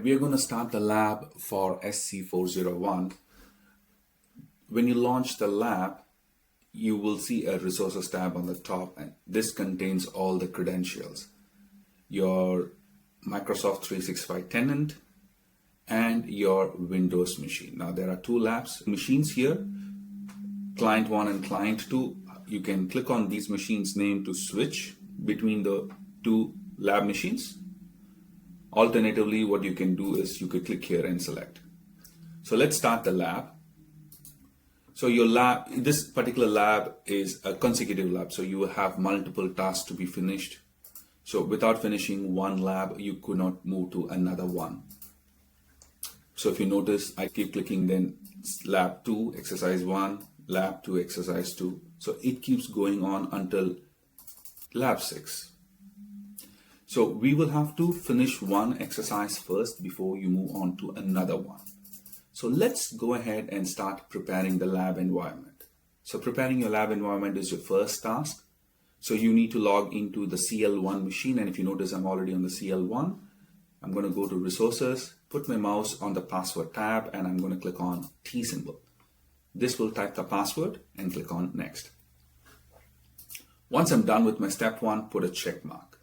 we are going to start the lab for SC401. When you launch the lab, you will see a resources tab on the top, and this contains all the credentials. Your Microsoft 365 tenant and your Windows machine. Now there are two labs machines here, client 1 and client 2. You can click on these machines' name to switch between the two lab machines. Alternatively, what you can do is you could click here and select. So let's start the lab. So your lab, this particular lab is a consecutive lab, so you will have multiple tasks to be finished. So without finishing one lab, you could not move to another one. So if you notice, I keep clicking then lab 2, exercise 1, lab 2, exercise 2. So it keeps going on until lab 6. So we will have to finish one exercise first before you move on to another one. So let's go ahead and start preparing the lab environment. So preparing your lab environment is your first task. So you need to log into the CL1 machine. And if you notice, I'm already on the CL1. I'm going to go to resources, put my mouse on the password tab, and I'm going to click on T symbol. This will type the password and click on next. Once I'm done with my step 1, put a check mark.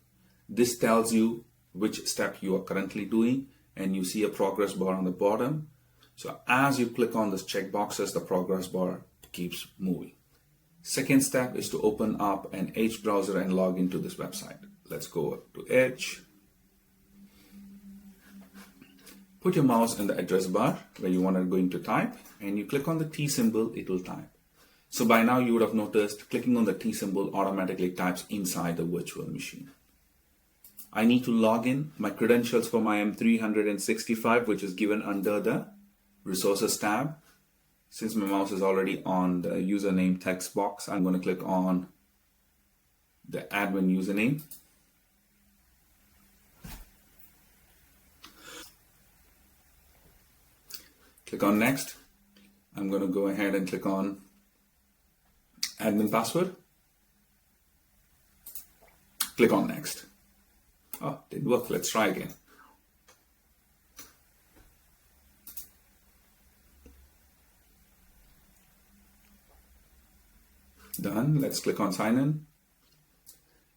This tells you which step you are currently doing, and you see a progress bar on the bottom. So as you click on this check boxes, the progress bar keeps moving. Second step is to open up an Edge browser and log into this website. Let's go to Edge. Put your mouse in the address bar where you want to go into type, and you click on the T symbol, it will type. So by now you would have noticed clicking on the T symbol automatically types inside the virtual machine. I need to log in my credentials for my M365, which is given under the resources tab. Since my mouse is already on the username text box, I'm going to click on the admin username. Click on next. I'm going to go ahead and click on admin password. Click on next. Oh, didn't work. Let's try again. Done. Let's click on sign in.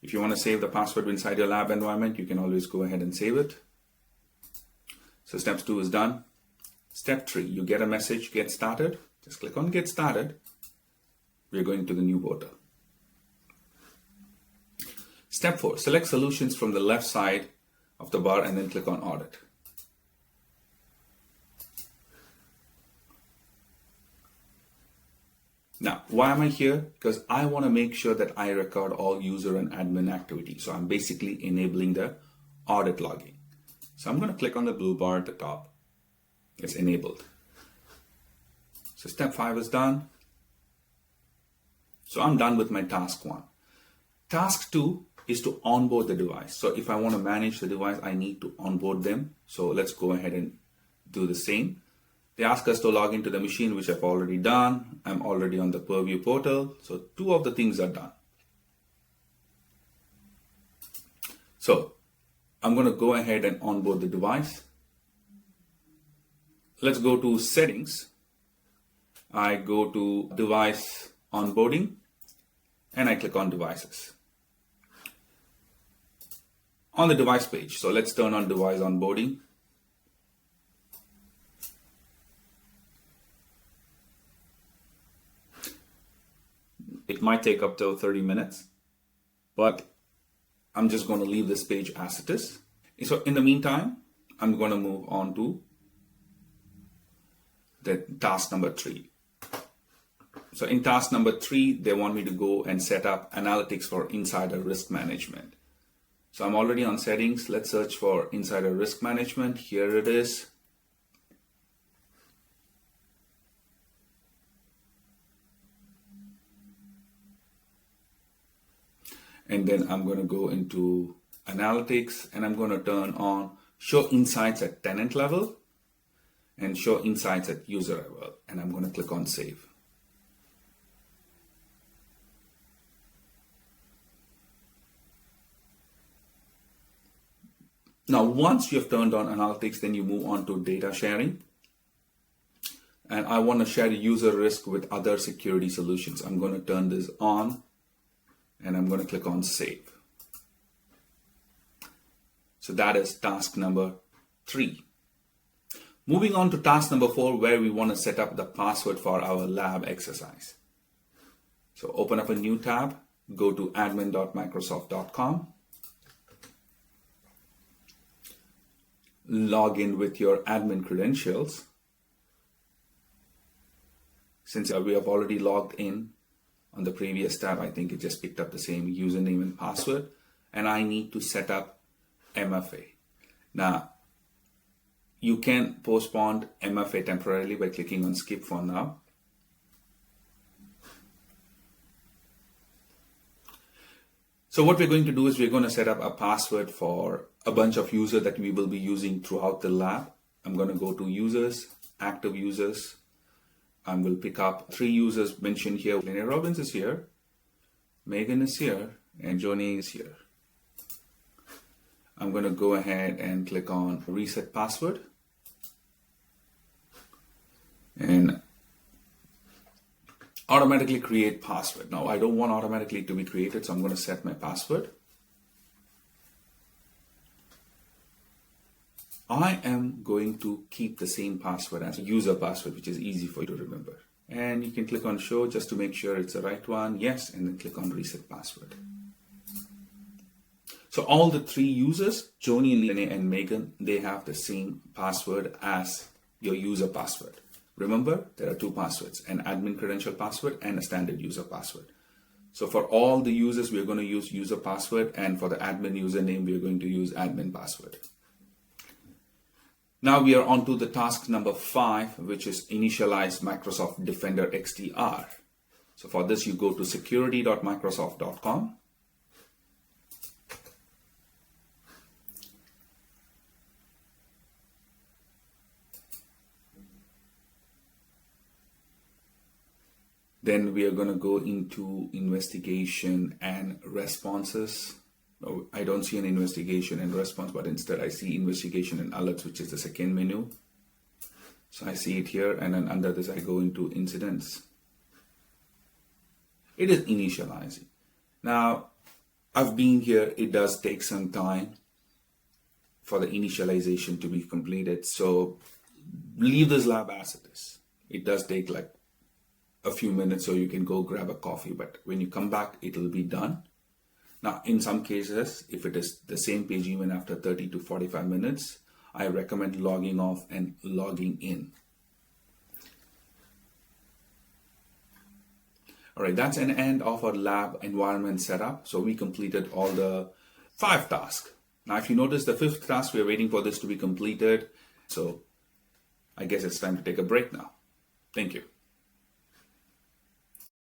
If you want to save the password inside your lab environment, you can always go ahead and save it. So step 2 is done. Step 3, you get a message, get started. Just click on get started. We're going to the new portal. Step 4, select solutions from the left side of the bar and then click on audit. Now, why am I here? Because I want to make sure that I record all user and admin activity. So I'm basically enabling the audit logging. So I'm going to click on the blue bar at the top. It's enabled. So step 5 is done. So I'm done with my task 1. Task 2 is to onboard the device. So if I want to manage the device, I need to onboard them. So let's go ahead and do the same. They ask us to log into the machine, which I've already done. I'm already on the Purview portal. So 2 of the things are done. So I'm going to go ahead and onboard the device. Let's go to settings. I go to device onboarding and I click on devices. On the device page, so let's turn on device onboarding. It might take up to 30 minutes, but I'm just going to leave this page as it is. So in the meantime, I'm going to move on to the task number 3. So in task number 3, they want me to go and set up analytics for insider risk management. So I'm already on settings. Let's search for insider risk management. Here it is. And then I'm going to go into analytics and I'm going to turn on show insights at tenant level and show insights at user level. And I'm going to click on save. Now, once you have turned on analytics, then you move on to data sharing. And I want to share user risk with other security solutions. I'm going to turn this on and I'm going to click on save. So that is task number 3. Moving on to task number 4, where we want to set up the password for our lab exercise. So open up a new tab, go to admin.microsoft.com, log in with your admin credentials. Since we have already logged in on the previous tab, I think it just picked up the same username and password, and I need to set up MFA. Now, you can postpone MFA temporarily by clicking on skip for now. So what we're going to do is we're going to set up a password for a bunch of users that we will be using throughout the lab. I'm going to go to users, active users. I will pick up 3 users mentioned here. Linnea Robbins is here, Megan is here, and Joni is here. I'm going to go ahead and click on reset password. And automatically create password. Now, I don't want automatically to be created, so I'm going to set my password. I am going to keep the same password as user password, which is easy for you to remember. And you can click on show just to make sure it's the right one. Yes, and then click on reset password. So all the 3 users, Joni, Linnea, and Megan, they have the same password as your user password. Remember, there are 2 passwords, an admin credential password and a standard user password. So for all the users, we're going to use user password, and for the admin username, we're going to use admin password. Now we are on to the task number 5, which is initialize Microsoft Defender XDR. So for this, you go to security.microsoft.com. Then we are going to go into investigation and responses. No, I don't see an investigation and response, but instead I see investigation and alerts, which is the second menu. So I see it here, and then under this I go into incidents. It is initializing. Now, I've been here. It does take some time for the initialization to be completed. So leave this lab as it is. It does take like a few minutes, so you can go grab a coffee, but when you come back, it'll be done. Now, in some cases, if it is the same page even after 30 to 45 minutes, I recommend logging off and logging in. All right, that's an end of our lab environment setup. So we completed all the 5 tasks. Now, if you notice the 5th task, we're waiting for this to be completed. So I guess it's time to take a break now. Thank you.